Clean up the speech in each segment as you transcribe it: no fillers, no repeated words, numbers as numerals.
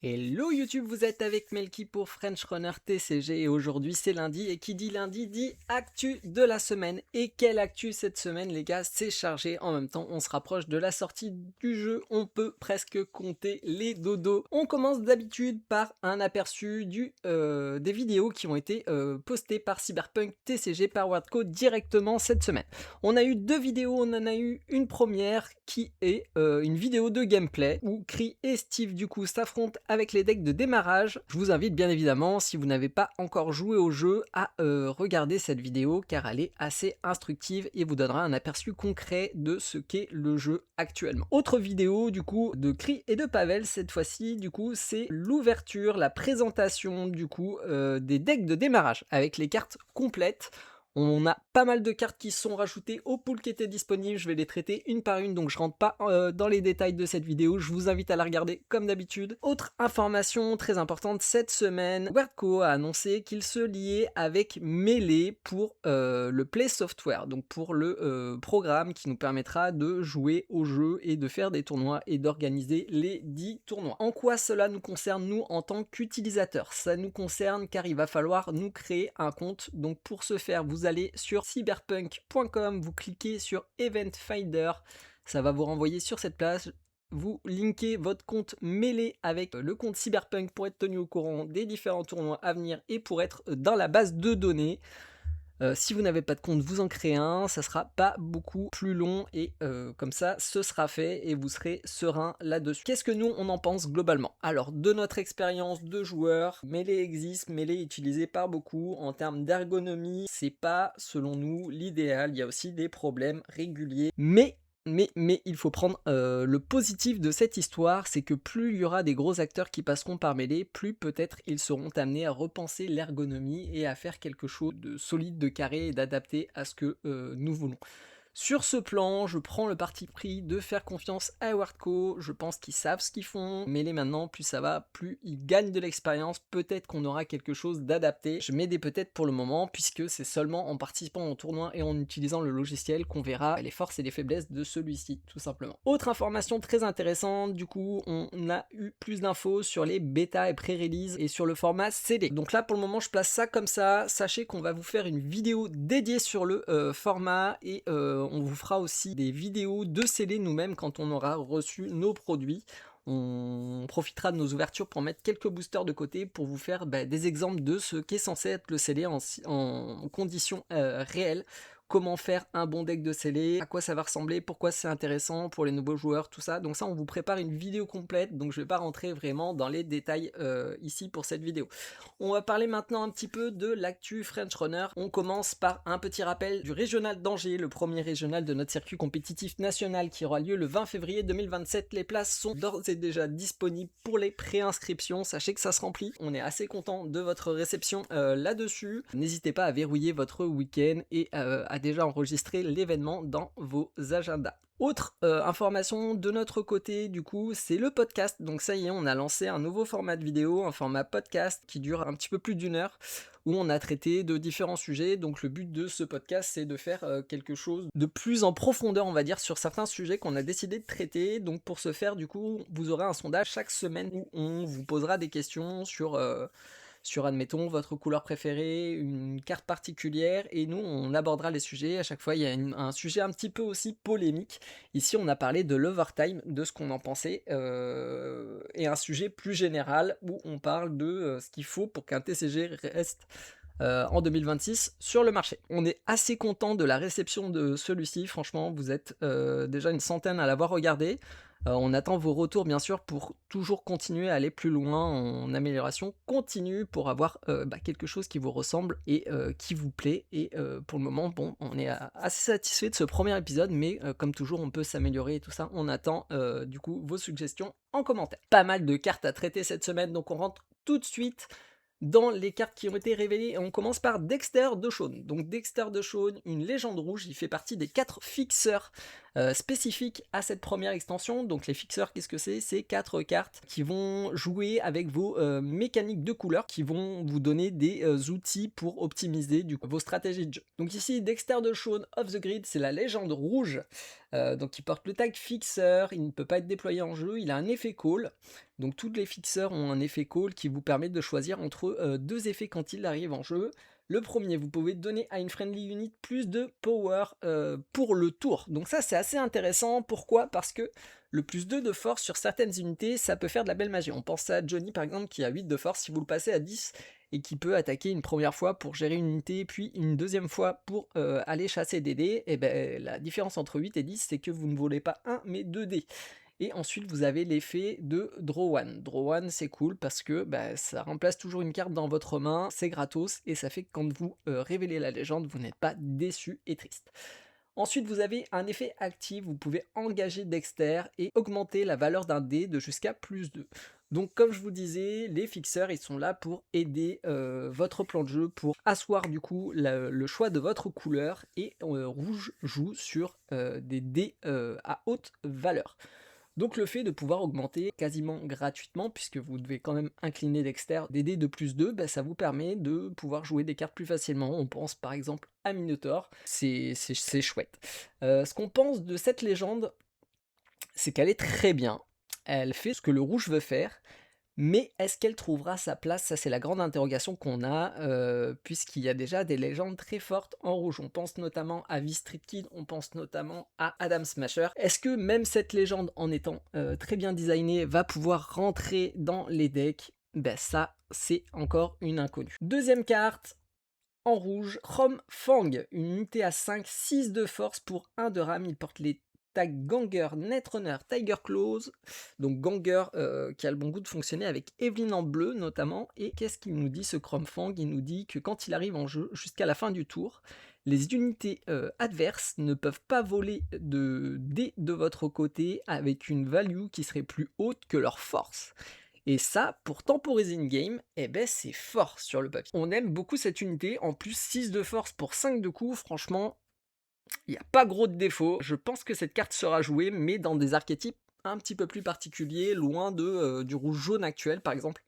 Hello YouTube, vous êtes avec Melky pour French Runner TCG et aujourd'hui c'est lundi et qui dit lundi dit actu de la semaine. Et quelle actu cette semaine les gars, c'est chargé, en même temps on se rapproche de la sortie du jeu, on peut presque compter les dodos. On commence d'habitude par un aperçu des vidéos qui ont été postées par Cyberpunk TCG par Wordco directement cette semaine. On a eu deux vidéos, on en a eu une première qui est une vidéo de gameplay où Cree et Steve du coup s'affrontent avec les decks de démarrage. Je vous invite bien évidemment, si vous n'avez pas encore joué au jeu, à regarder cette vidéo car elle est assez instructive et vous donnera un aperçu concret de ce qu'est le jeu actuellement. Autre vidéo du coup de Cree et de Pavel, cette fois-ci du coup c'est l'ouverture, la présentation du coup des decks de démarrage avec les cartes complètes. On a pas mal de cartes qui sont rajoutées au pool qui était disponible, je vais les traiter une par une, donc je rentre pas dans les détails de cette vidéo, je vous invite à la regarder comme d'habitude. Autre information très importante cette semaine, Wordco a annoncé qu'il se liait avec Melee pour le Play Software, donc pour le programme qui nous permettra de jouer au jeu et de faire des tournois et d'organiser les 10 tournois. En quoi cela nous concerne nous en tant qu'utilisateurs? Ça nous concerne car il va falloir nous créer un compte, donc pour ce faire vous allez sur cyberpunk.com, vous cliquez sur Event Finder, ça va vous renvoyer sur cette page, vous linkez votre compte Melee avec le compte Cyberpunk pour être tenu au courant des différents tournois à venir et pour être dans la base de données. Si vous n'avez pas de compte, vous en créez un, ça sera pas beaucoup plus long et comme ça, ce sera fait et vous serez serein là-dessus. Qu'est-ce que nous, on en pense globalement? Alors, de notre expérience de joueur, Melee existe, Melee est utilisé par beaucoup. En termes d'ergonomie, c'est pas, selon nous, l'idéal. Il y a aussi des problèmes réguliers. Mais il faut prendre le positif de cette histoire, c'est que plus il y aura des gros acteurs qui passeront par Melee, plus peut-être ils seront amenés à repenser l'ergonomie et à faire quelque chose de solide, de carré et d'adapté à ce que nous voulons. Sur ce plan, je prends le parti pris de faire confiance à Wardco, je pense qu'ils savent ce qu'ils font, mais les maintenant, plus ça va, plus ils gagnent de l'expérience, peut-être qu'on aura quelque chose d'adapté. Je mets des peut-être pour le moment, puisque c'est seulement en participant au tournoi et en utilisant le logiciel qu'on verra les forces et les faiblesses de celui-ci, tout simplement. Autre information très intéressante, du coup, on a eu plus d'infos sur les bêta et pré-release et sur le format CD. Donc là, pour le moment, je place ça comme ça, sachez qu'on va vous faire une vidéo dédiée sur le format et on vous fera aussi des vidéos de CD nous-mêmes quand on aura reçu nos produits. On profitera de nos ouvertures pour mettre quelques boosters de côté pour vous faire des exemples de ce qu'est censé être le CD en conditions réelles. Comment faire un bon deck de scellé, à quoi ça va ressembler, pourquoi c'est intéressant pour les nouveaux joueurs, tout ça. Donc ça, on vous prépare une vidéo complète, donc je vais pas rentrer vraiment dans les détails ici pour cette vidéo. On va parler maintenant un petit peu de l'actu French Runner. On commence par un petit rappel du régional d'Angers, le premier régional de notre circuit compétitif national qui aura lieu le 20 février 2027. Les places sont d'ores et déjà disponibles pour les préinscriptions. Sachez que ça se remplit. On est assez content de votre réception là-dessus. N'hésitez pas à verrouiller votre week-end et à déjà enregistrer l'événement dans vos agendas. Autre information de notre côté, du coup, c'est le podcast. Donc ça y est, on a lancé un nouveau format de vidéo, un format podcast qui dure un petit peu plus d'une heure, où on a traité de différents sujets. Donc le but de ce podcast, c'est de faire quelque chose de plus en profondeur, on va dire, sur certains sujets qu'on a décidé de traiter. Donc pour ce faire, du coup, vous aurez un sondage chaque semaine où on vous posera des questions sur admettons votre couleur préférée, une carte particulière, et nous on abordera les sujets. À chaque fois il y a un sujet un petit peu aussi polémique. Ici on a parlé de l'overtime, de ce qu'on en pensait, et un sujet plus général où on parle de ce qu'il faut pour qu'un TCG reste en 2026 sur le marché. On est assez content de la réception de celui-ci, franchement vous êtes déjà une centaine à l'avoir regardé. On attend vos retours bien sûr pour toujours continuer à aller plus loin en amélioration continue pour avoir quelque chose qui vous ressemble et qui vous plaît. Et pour le moment, bon, on est assez satisfait de ce premier épisode, mais comme toujours, on peut s'améliorer et tout ça. On attend du coup vos suggestions en commentaire. Pas mal de cartes à traiter cette semaine, donc on rentre tout de suite dans les cartes qui ont été révélées, et on commence par Dexter DeShawn. Donc Dexter DeShawn, une légende rouge, il fait partie des 4 fixeurs spécifiques à cette première extension. Donc les fixeurs, qu'est-ce que c'est? C'est 4 cartes qui vont jouer avec vos mécaniques de couleurs, qui vont vous donner des outils pour optimiser vos stratégies de jeu. Donc ici, Dexter DeShawn of the Grid, c'est la légende rouge. Donc il porte le tag fixeur, il ne peut pas être déployé en jeu, il a un effet call. Donc tous les fixeurs ont un effet call qui vous permet de choisir entre deux effets quand il arrive en jeu. Le premier, vous pouvez donner à une friendly unit plus de power pour le tour. Donc ça, c'est assez intéressant. Pourquoi? Parce que le plus 2 de force sur certaines unités, ça peut faire de la belle magie. On pense à Johnny par exemple qui a 8 de force, si vous le passez à 10 et qui peut attaquer une première fois pour gérer une unité, puis une deuxième fois pour aller chasser des dés, et ben la différence entre 8 et 10, c'est que vous ne volez pas 1 mais 2 dés. Et ensuite, vous avez l'effet de Draw One. Draw One, c'est cool parce que ça remplace toujours une carte dans votre main, c'est gratos, et ça fait que quand vous révélez la légende, vous n'êtes pas déçu et triste. Ensuite, vous avez un effet actif, vous pouvez engager Dexter et augmenter la valeur d'un dé de jusqu'à plus 2. Donc comme je vous disais, les fixeurs, ils sont là pour aider votre plan de jeu, pour asseoir du coup le choix de votre couleur, et rouge joue sur des dés à haute valeur. Donc le fait de pouvoir augmenter quasiment gratuitement, puisque vous devez quand même incliner Dexter des dés de plus 2, ça vous permet de pouvoir jouer des cartes plus facilement. On pense par exemple à Minotaur, c'est chouette. Ce qu'on pense de cette légende, c'est qu'elle est très bien. Elle fait ce que le rouge veut faire, mais est-ce qu'elle trouvera sa place? Ça, c'est la grande interrogation qu'on a, puisqu'il y a déjà des légendes très fortes en rouge. On pense notamment à V-Street Kid, on pense notamment à Adam Smasher. Est-ce que même cette légende, en étant très bien designée, va pouvoir rentrer dans les decks? Ça, c'est encore une inconnue. Deuxième carte, en rouge, Chrome Fang, une unité à 5, 6 de force pour 1 de rame. Il porte les tag Ganger, Netrunner, Tiger Claws. Donc Ganger qui a le bon goût de fonctionner avec Evelyn en bleu notamment. Et qu'est-ce qu'il nous dit ce Chrome Fang? Il nous dit que quand il arrive en jeu, jusqu'à la fin du tour, les unités adverses ne peuvent pas voler de dés de votre côté avec une value qui serait plus haute que leur force. Et ça, pour temporiser une game, c'est fort sur le papier. On aime beaucoup cette unité, en plus 6 de force pour 5 de coups, franchement, il n'y a pas gros de défauts. Je pense que cette carte sera jouée, mais dans des archétypes un petit peu plus particuliers, loin du rouge-jaune actuel par exemple,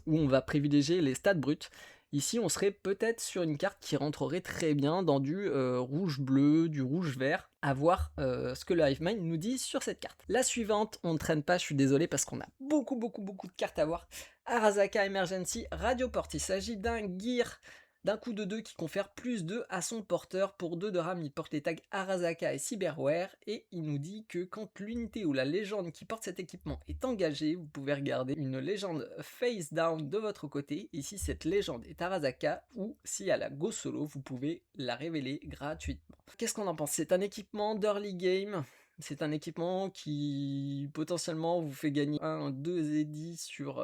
où on va privilégier les stats bruts. Ici, on serait peut-être sur une carte qui rentrerait très bien dans du rouge-bleu, du rouge-vert. À voir ce que le Hivemind nous dit sur cette carte. La suivante, on ne traîne pas, je suis désolé parce qu'on a beaucoup de cartes à voir. Arasaka Emergency Radioport. Il s'agit d'un gear d'un coup de 2 qui confère plus 2 à son porteur. Pour 2 de rame, il porte les tags Arasaka et Cyberware, et il nous dit que quand l'unité ou la légende qui porte cet équipement est engagée, vous pouvez regarder une légende face down de votre côté. Ici, cette légende est Arasaka, ou si elle a go solo, vous pouvez la révéler gratuitement. Qu'est-ce qu'on en pense? C'est un équipement d'early game. C'est un équipement qui potentiellement vous fait gagner 1, 2 eddies sur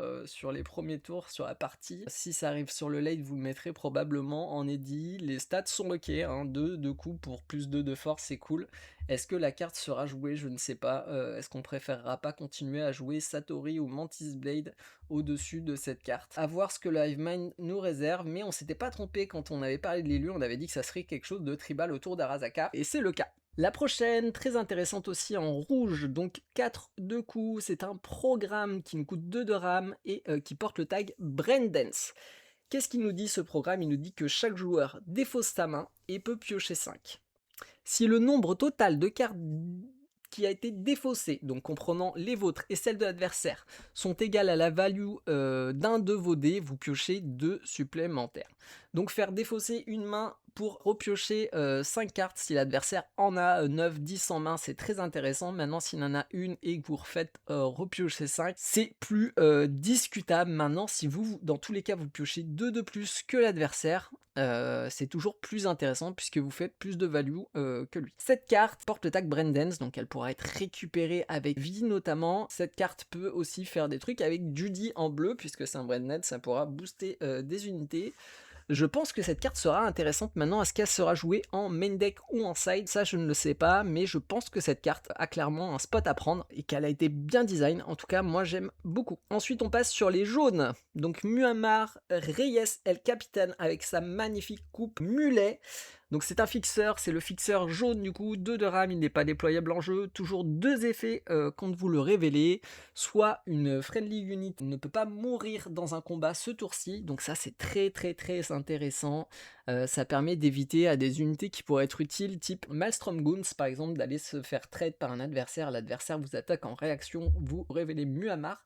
les premiers tours sur la partie. Si ça arrive sur le late, vous le mettrez probablement en eddy. Les stats sont ok, 2 coups pour plus 2 de force, c'est cool. Est-ce que la carte sera jouée? Je ne sais pas. Est-ce qu'on préférera pas continuer à jouer Satori ou Mantis Blade au-dessus de cette carte? À voir ce que le Hivemind nous réserve, mais on s'était pas trompé quand on avait parlé de l'élu, on avait dit que ça serait quelque chose de tribal autour d'Arasaka, et c'est le cas. La prochaine, très intéressante aussi en rouge, donc 4 de coups, c'est un programme qui nous coûte 2 de rame et qui porte le tag Braindance. Qu'est-ce qu'il nous dit ce programme? Il nous dit que chaque joueur défausse sa main et peut piocher 5. Si le nombre total de cartes qui a été défaussé, donc comprenant les vôtres et celles de l'adversaire, sont égales à la value d'un de vos dés, vous piochez 2 supplémentaires. Donc faire défausser une main pour repiocher 5 cartes si l'adversaire en a 9, 10 en main, c'est très intéressant. Maintenant, s'il en a une et que vous refaites repiocher 5, c'est plus discutable. Maintenant, si vous, dans tous les cas, vous piochez 2 de plus que l'adversaire, c'est toujours plus intéressant puisque vous faites plus de value que lui. Cette carte porte le tag Braindance, donc elle pourra être récupérée avec vie notamment. Cette carte peut aussi faire des trucs avec Judy en bleu, puisque c'est un Braindance, ça pourra booster des unités. Je pense que cette carte sera intéressante. Maintenant, est-ce qu'elle sera jouée en main deck ou en side? Ça, je ne le sais pas, mais je pense que cette carte a clairement un spot à prendre et qu'elle a été bien design. En tout cas, moi, j'aime beaucoup. Ensuite, on passe sur les jaunes. Donc Muammar Reyes El Capitan avec sa magnifique coupe mulet. Donc c'est un fixeur, c'est le fixeur jaune du coup, 2 de RAM, il n'est pas déployable en jeu, toujours 2 effets quand vous le révélez, soit une friendly unit ne peut pas mourir dans un combat ce tour-ci, donc ça c'est très très très intéressant, ça permet d'éviter à des unités qui pourraient être utiles, type Maelstrom Goons par exemple, d'aller se faire trade par un adversaire, l'adversaire vous attaque en réaction, vous révélez Muammar,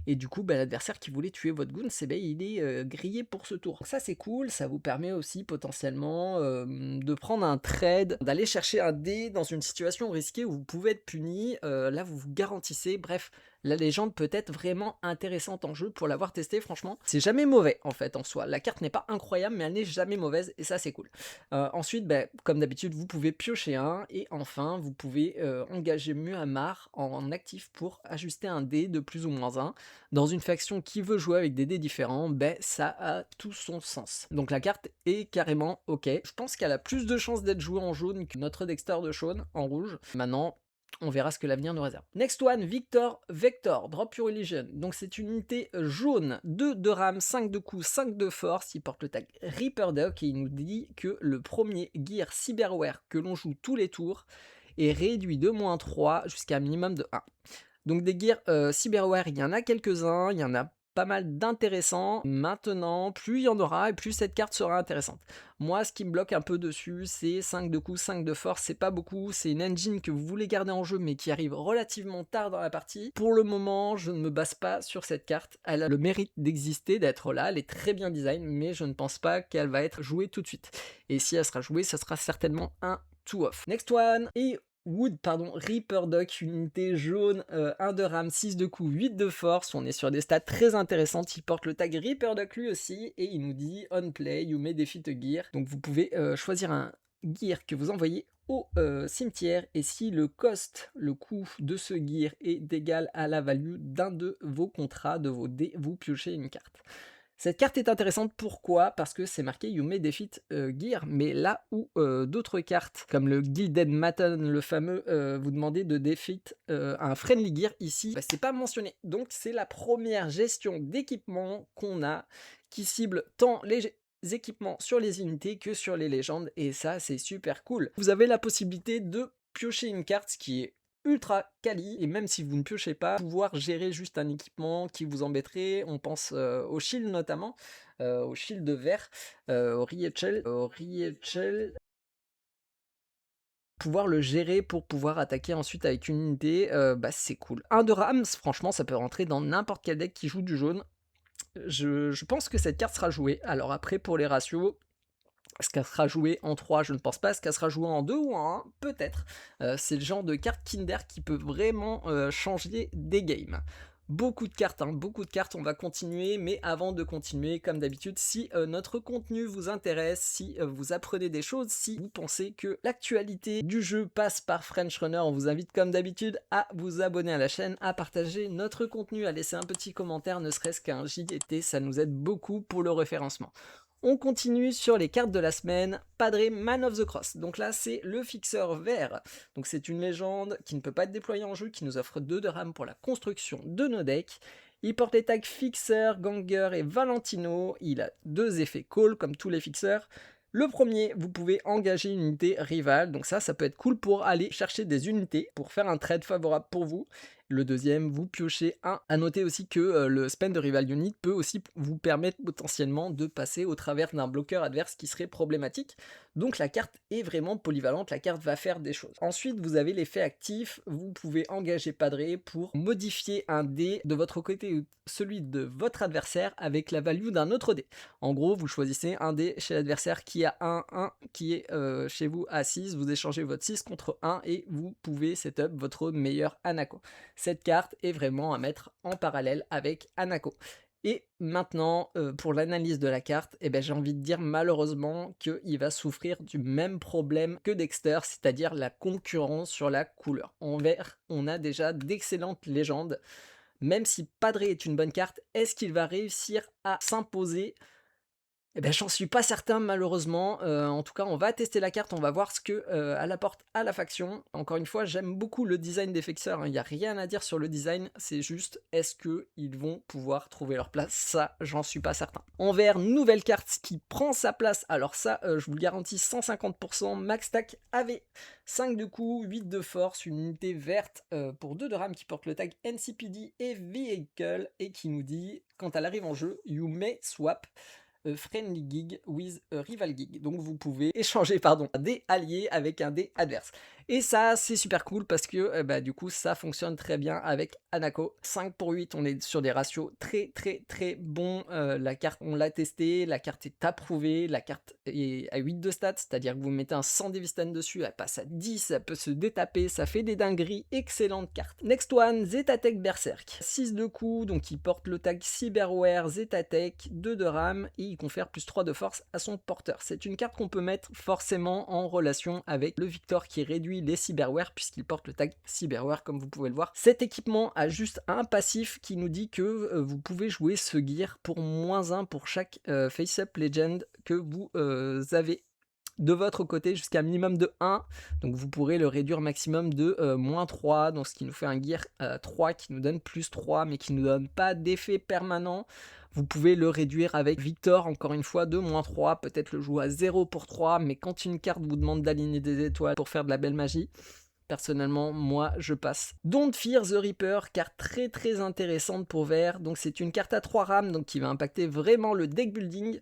et du coup, l'adversaire qui voulait tuer votre goon, il est grillé pour ce tour. Ça c'est cool, ça vous permet aussi potentiellement de prendre un trade, d'aller chercher un dé dans une situation risquée où vous pouvez être puni, là vous vous garantissez, bref, la légende peut être vraiment intéressante en jeu pour l'avoir testé, franchement. C'est jamais mauvais en fait en soi, la carte n'est pas incroyable mais elle n'est jamais mauvaise et ça c'est cool. Ensuite, comme d'habitude, vous pouvez piocher un et enfin vous pouvez engager Muammar en actif pour ajuster un dé de plus ou moins 1 dans une faction qui veut jouer avec des dés différents, ça a tout son sens. Donc la carte est carrément ok. Je pense qu'elle a plus de chances d'être jouée en jaune que notre Dexter de Shaun en rouge. Maintenant, on verra ce que l'avenir nous réserve. Next one, Victor Vector, Drop Your Religion. Donc c'est une unité jaune, 2 de RAM, 5 de coups, 5 de force. Il porte le tag Reaper Duck et il nous dit que le premier gear cyberware que l'on joue tous les tours est réduit de -3 jusqu'à un minimum de 1. Donc des gears cyberware, il y en a quelques-uns, il y en a pas mal d'intéressants. Maintenant, plus il y en aura et plus cette carte sera intéressante. Moi, ce qui me bloque un peu dessus, c'est 5 de coups, 5 de force, c'est pas beaucoup. C'est une engine que vous voulez garder en jeu, mais qui arrive relativement tard dans la partie. Pour le moment, je ne me base pas sur cette carte. Elle a le mérite d'exister, d'être là, elle est très bien design, mais je ne pense pas qu'elle va être jouée tout de suite. Et si elle sera jouée, ce sera certainement un two-off. Next one, et Reaper Duck, une unité jaune, 1 de RAM, 6 de coups, 8 de force, on est sur des stats très intéressantes, il porte le tag Reaper Duck lui aussi, et il nous dit on play, you may defeat a gear, donc vous pouvez choisir un gear que vous envoyez au cimetière, et si le cost, le coût de ce gear est égal à la value d'un de vos contrats, de vos dés, vous piochez une carte. Cette carte est intéressante, pourquoi? Parce que c'est marqué You may defeat gear, mais là où d'autres cartes, comme le Gilded Maton, le fameux, vous demandez de defeat un friendly gear, ici, c'est pas mentionné. Donc c'est la première gestion d'équipement qu'on a, qui cible tant les équipements sur les unités que sur les légendes, et ça c'est super cool. Vous avez la possibilité de piocher une carte, ce qui est ultra quali, et même si vous ne piochez pas, pouvoir gérer juste un équipement qui vous embêterait. On pense au shield notamment, au shield vert, au Riechel, pouvoir le gérer pour pouvoir attaquer ensuite avec une unité, c'est cool. Un de Rams, franchement ça peut rentrer dans n'importe quel deck qui joue du jaune. Je pense que cette carte sera jouée. Alors après pour les ratios, est-ce qu'elle sera jouée en 3? Je ne pense pas. Est-ce qu'elle sera jouée en 2 ou en 1? Peut-être. C'est le genre de carte Kinder qui peut vraiment changer des games. Beaucoup de cartes, beaucoup de cartes, on va continuer, mais avant de continuer, comme d'habitude, si notre contenu vous intéresse, si vous apprenez des choses, si vous pensez que l'actualité du jeu passe par French Runner, on vous invite comme d'habitude à vous abonner à la chaîne, à partager notre contenu, à laisser un petit commentaire, ne serait-ce qu'un JDT, ça nous aide beaucoup pour le référencement. On continue sur les cartes de la semaine. Padre Man of the Cross. Donc là, c'est le fixeur vert. Donc c'est une légende qui ne peut pas être déployée en jeu, qui nous offre 2 de RAM pour la construction de nos decks. Il porte les tags Fixer, Ganger et Valentino. Il a 2 effets call comme tous les fixeurs. Le premier, vous pouvez engager une unité rivale. Donc ça peut être cool pour aller chercher des unités, pour faire un trade favorable pour vous. Le deuxième, vous piochez un. A noter aussi que le spend de Rival Unit peut aussi vous permettre potentiellement de passer au travers d'un bloqueur adverse qui serait problématique. Donc la carte est vraiment polyvalente, la carte va faire des choses. Ensuite, vous avez l'effet actif, vous pouvez engager Padré pour modifier un dé de votre côté ou celui de votre adversaire avec la value d'un autre dé. En gros, vous choisissez un dé chez l'adversaire qui a 1 qui est chez vous à 6, vous échangez votre 6 contre 1 et vous pouvez setup votre meilleur Hanako. Cette carte est vraiment à mettre en parallèle avec Hanako. Et maintenant, pour l'analyse de la carte, j'ai envie de dire malheureusement qu'il va souffrir du même problème que Dexter, c'est-à-dire la concurrence sur la couleur. En vert, on a déjà d'excellentes légendes. Même si Padré est une bonne carte, est-ce qu'il va réussir à s'imposer Eh ben, j'en suis pas certain malheureusement, en tout cas on va tester la carte, on va voir ce que, elle apporte à la faction. Encore une fois, j'aime beaucoup le design des fixeurs, hein, il y a rien à dire sur le design, c'est juste est-ce qu'ils vont pouvoir trouver leur place? Ça, j'en suis pas certain. En vert, nouvelle carte qui prend sa place, alors ça, je vous le garantis 150 max stack AV. 5 de coups, 8 de force, une unité verte, pour 2 de RAM qui porte le tag NCPD et Vehicle et qui nous dit: «Quand elle arrive en jeu, you may swap friendly gig with a rival gig». Donc vous pouvez échanger un dé allié avec un dé adverse. Et ça, c'est super cool parce que bah, du coup, ça fonctionne très bien avec Hanako. 5 pour 8, on est sur des ratios très très très bons. La carte, on l'a testée, la carte est approuvée, la carte est à 8 de stats, c'est-à-dire que vous mettez un 100 Devistan dessus, elle passe à 10, elle peut se détaper, ça fait des dingueries, excellente carte. Next one, Zetatech Berserk. 6 de coups, donc il porte le tag Cyberware Zetatech, 2 de RAM, et il confère plus 3 de force à son porteur. C'est une carte qu'on peut mettre forcément en relation avec le Victor qui réduit les cyberware puisqu'il porte le tag cyberware comme vous pouvez le voir. Cet équipement a juste un passif qui nous dit que vous pouvez jouer ce gear pour -1 pour chaque face-up legend que vous avez de votre côté jusqu'à un minimum de 1, donc vous pourrez le réduire maximum de -3, donc ce qui nous fait un gear 3 qui nous donne +3 mais qui ne nous donne pas d'effet permanent. Vous pouvez le réduire avec Victor, encore une fois, de -3, peut-être le jouer à 0 pour 3, mais quand une carte vous demande d'aligner des étoiles pour faire de la belle magie, personnellement, moi, je passe. Don't Fear the Reaper, carte très très intéressante pour vert. Donc c'est une carte à 3 rames, donc qui va impacter vraiment le deck building.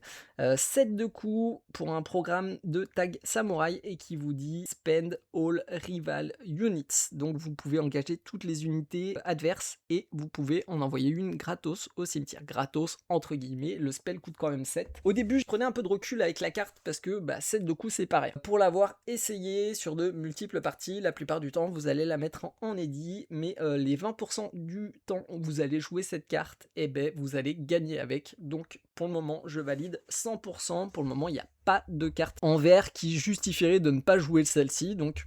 7 de coups pour un programme de tag samouraï et qui vous dit spend all rival units. Donc vous pouvez engager toutes les unités adverses et vous pouvez en envoyer une gratos au cimetière. Gratos entre guillemets, le spell coûte quand même 7. Au début, je prenais un peu de recul avec la carte parce que 7 de coups c'est pareil. Pour l'avoir essayé sur de multiples parties, la plupart du temps vous allez la mettre en eddy, mais les 20% du temps où vous allez jouer cette carte, et vous allez gagner avec. Donc pour le moment je valide 100%. Pour le moment il n'y a pas de carte en vert qui justifierait de ne pas jouer celle-ci, donc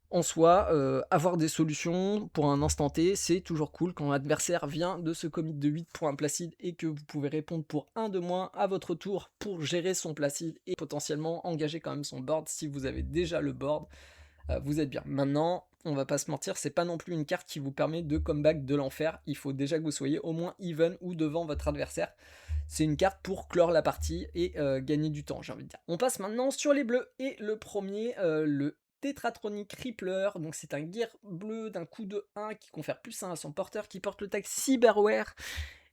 en soi, avoir des solutions pour un instant T, c'est toujours cool quand l'adversaire vient de se commit de 8 pour un placide et que vous pouvez répondre pour 1 de moins à votre tour pour gérer son placide et potentiellement engager quand même son board. Si vous avez déjà le board, vous êtes bien. Maintenant, on va pas se mentir, c'est pas non plus une carte qui vous permet de comeback de l'enfer. Il faut déjà que vous soyez au moins even ou devant votre adversaire. C'est une carte pour clore la partie et gagner du temps, j'ai envie de dire. On passe maintenant sur les bleus et le premier, le Tetratronic Rippler, donc c'est un gear bleu d'un coup de 1 qui confère +1 à son porteur, qui porte le tag Cyberware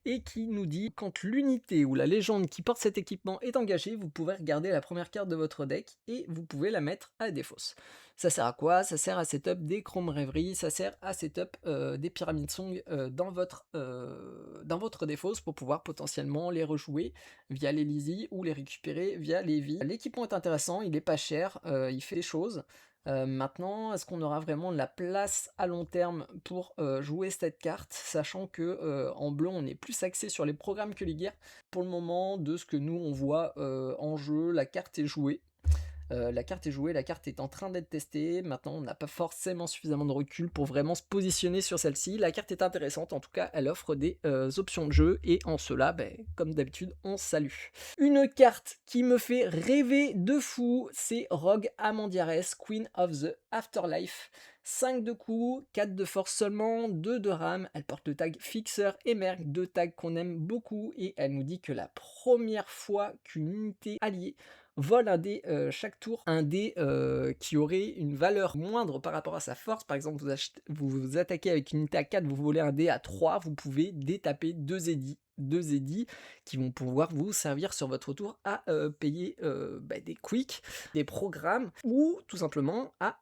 et qui nous dit quand l'unité ou la légende qui porte cet équipement est engagée, vous pouvez regarder la première carte de votre deck et vous pouvez la mettre à défausse. Ça sert à quoi? Ça sert à setup des Chrome Reverie, ça sert à setup des Pyramid Song dans votre défausse pour pouvoir potentiellement les rejouer via les Lizzy ou les récupérer via les vies. L'équipement est intéressant, il est pas cher, il fait des choses. Maintenant, est-ce qu'on aura vraiment la place à long terme pour jouer cette carte, sachant que en bleu on est plus axé sur les programmes que les guerres. Pour le moment, de ce que nous on voit en jeu, la carte est jouée. La carte est jouée, la carte est en train d'être testée. Maintenant, on n'a pas forcément suffisamment de recul pour vraiment se positionner sur celle-ci. La carte est intéressante, en tout cas, elle offre des options de jeu et en cela, comme d'habitude, on salue. Une carte qui me fait rêver de fou, c'est Rogue Amandiares, Queen of the Afterlife. 5 de coups, 4 de force seulement, 2 de RAM. Elle porte le tag Fixer et Merc, 2 tags qu'on aime beaucoup. Et elle nous dit que la première fois qu'une unité alliée vole un dé chaque tour, un dé qui aurait une valeur moindre par rapport à sa force. Par exemple, vous attaquez avec une unité à 4, vous volez un dé à 3, vous pouvez détaper 2 édits qui vont pouvoir vous servir sur votre tour à payer des quicks, des programmes, ou tout simplement à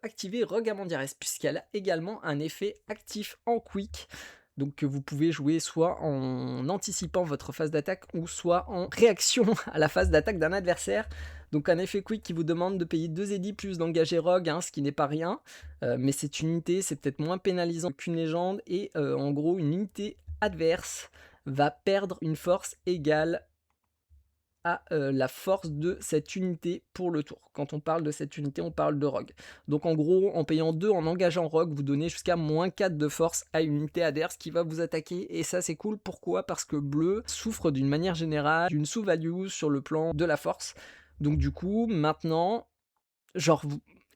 activer Rogue Amandiares, puisqu'elle a également un effet actif en quick. Donc que vous pouvez jouer soit en anticipant votre phase d'attaque ou soit en réaction à la phase d'attaque d'un adversaire. Donc un effet quick qui vous demande de payer 2 édits plus d'engager Rogue, ce qui n'est pas rien. Mais cette unité, c'est peut-être moins pénalisant qu'une légende. Et en gros, une unité adverse va perdre une force égale à la force de cette unité pour le tour. Quand on parle de cette unité, on parle de rogue. Donc en gros, en payant 2, en engageant rogue, vous donnez jusqu'à -4 de force à une unité adverse qui va vous attaquer. Et ça c'est cool, pourquoi? Parce que bleu souffre d'une manière générale d'une sous-value sur le plan de la force. Donc du coup, maintenant, genre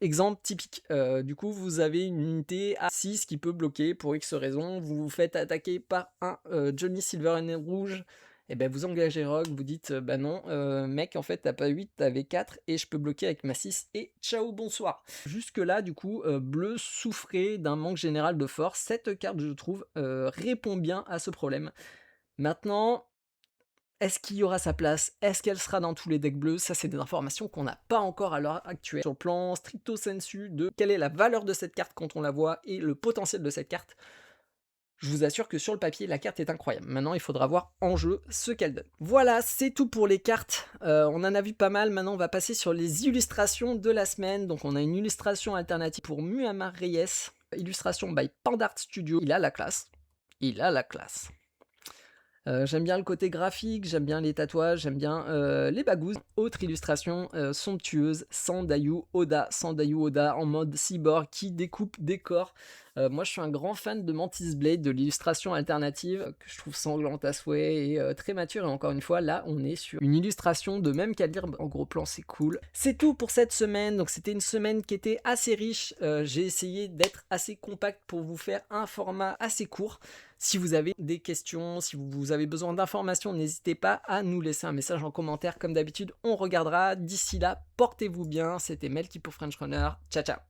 exemple typique, du coup vous avez une unité à 6 qui peut bloquer pour X raison, vous vous faites attaquer par un Johnny Silver and rouge, et ben vous engagez Rogue, vous dites bah non, mec en fait t'as pas 8, t'avais 4 et je peux bloquer avec ma 6 et ciao bonsoir. Jusque là du coup bleu souffrait d'un manque général de force, cette carte je trouve répond bien à ce problème. Maintenant, est-ce qu'il y aura sa place? Est-ce qu'elle sera dans tous les decks bleus? Ça, c'est des informations qu'on n'a pas encore à l'heure actuelle. Sur le plan stricto sensu de quelle est la valeur de cette carte quand on la voit et le potentiel de cette carte, je vous assure que sur le papier, la carte est incroyable. Maintenant, il faudra voir en jeu ce qu'elle donne. Voilà, c'est tout pour les cartes. On en a vu pas mal. Maintenant, on va passer sur les illustrations de la semaine. Donc, on a une illustration alternative pour Muammar Reyes. Illustration by Pandart Studio. Il a la classe. Il a la classe. J'aime bien le côté graphique, j'aime bien les tatouages, j'aime bien les bagous. Autre illustration somptueuse, Sandayu Oda en mode cyborg qui découpe des corps. Moi je suis un grand fan de Mantis Blade, de l'illustration alternative que je trouve sanglante à souhait et très mature. Et encore une fois, là on est sur une illustration de même calibre. En gros plan, c'est cool. C'est tout pour cette semaine. Donc c'était une semaine qui était assez riche. J'ai essayé d'être assez compact pour vous faire un format assez court. Si vous avez des questions, si vous avez besoin d'informations, n'hésitez pas à nous laisser un message en commentaire. Comme d'habitude, on regardera. D'ici là, portez-vous bien. C'était Melky pour French Runner. Ciao, ciao.